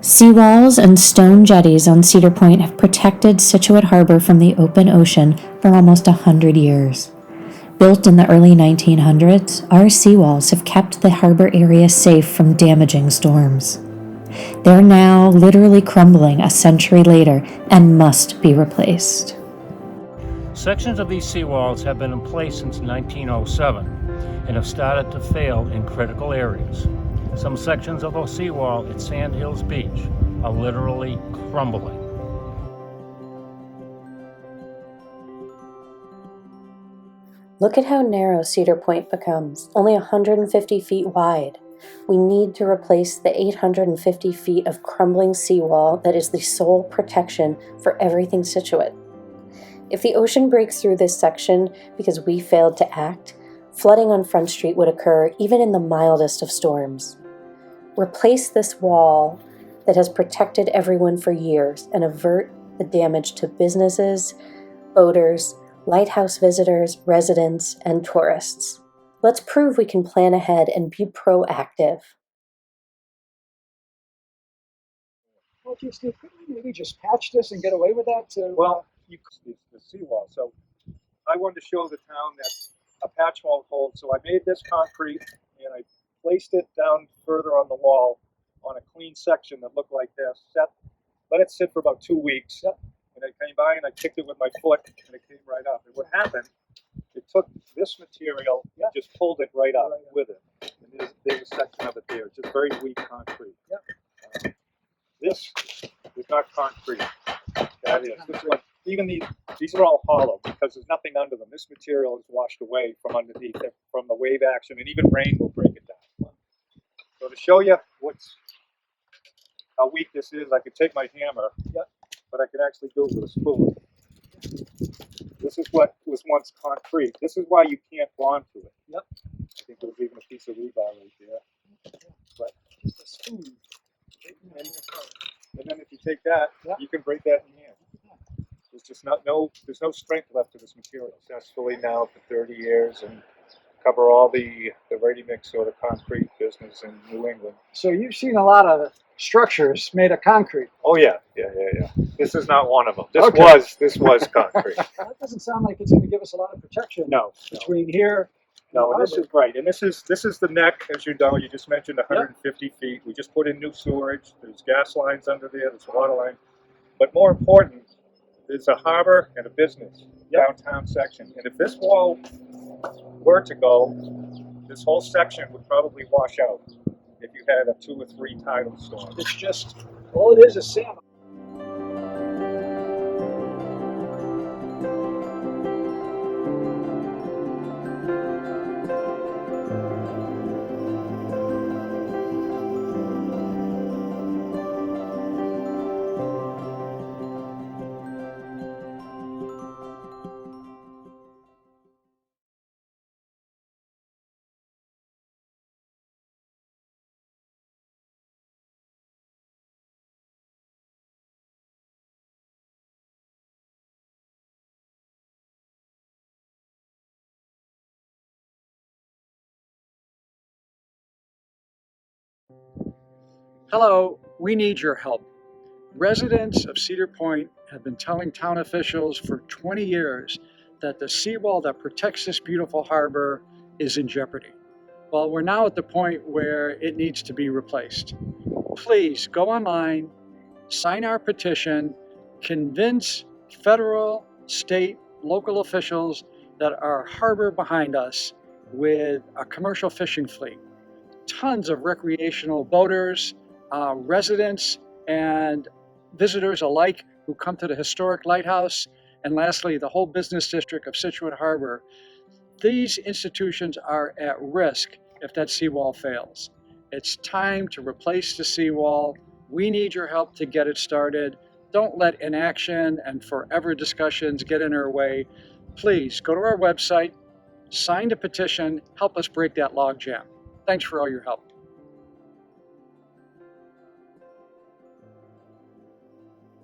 Seawalls and stone jetties on Cedar Point have protected Scituate Harbor from the open ocean for almost 100 years. Built in the early 1900s, our seawalls have kept the harbor area safe from damaging storms. They're now literally crumbling a century later and must be replaced. Sections of these seawalls have been in place since 1907 and have started to fail in critical areas. Some sections of the seawall at Sand Hills Beach are literally crumbling. Look at how narrow Cedar Point becomes, only 150 feet wide. We need to replace the 850 feet of crumbling seawall that is the sole protection for everything Scituate. If the ocean breaks through this section because we failed to act, flooding on Front Street would occur even in the mildest of storms. Replace this wall that has protected everyone for years and avert the damage to businesses, boaters, lighthouse visitors, residents, and tourists. Let's prove we can plan ahead and be proactive. Well, if you Steve, couldn't we maybe just patch this and get away with that? Well, it's the seawall. So I wanted to show the town that a patch won't hold. So I made this concrete and I placed it down further on the wall on a clean section that looked like this. Let it sit for about 2 weeks. Yep. And I came by and I kicked it with my foot and it came right up. And what happened, it took this material and just pulled it right up with it. And there's a section of it there. It's just very weak concrete. Yep. This is not concrete. That is. This one, even these are all hollow because there's nothing under them. This material is washed away from underneath it, from the wave action, and even rain will break it down. So to show you how weak this is, I could take my hammer, but I can actually do it with a spoon. This is what was once concrete. This is why you can't bond to it. Yep. I think there was even a piece of rebar right there. But Just a spoon. and then if you take that, you can break that in hand. There's just there's no strength left to this material. Successfully now for 30 years and cover all the ready-mix sort of concrete business in New England. So you've seen a lot of structures made of concrete. Oh yeah. This is not one of them. This was concrete. That doesn't sound like it's going to give us a lot of protection. No. Between here. No, and this is right, and this is the neck, as you know. You just mentioned 150 feet. We just put in new sewerage. There's gas lines under there. There's water line, but more important, there's a harbor and a business downtown section. And if this wall were to go, this whole section would probably wash out if you had a 2 or 3 tidal storm. It's just all it is sand. Hello, we need your help. Residents of Cedar Point have been telling town officials for 20 years that the seawall that protects this beautiful harbor is in jeopardy. Well, we're now at the point where it needs to be replaced. Please go online, sign our petition, convince federal, state, local officials that our harbor behind us with a commercial fishing fleet, tons of recreational boaters, residents and visitors alike who come to the historic lighthouse, and lastly, the whole business district of Scituate Harbor. These institutions are at risk if that seawall fails. It's time to replace the seawall. We need your help to get it started. Don't let inaction and forever discussions get in our way. Please go to our website, sign the petition, help us break that logjam. Thanks for all your help.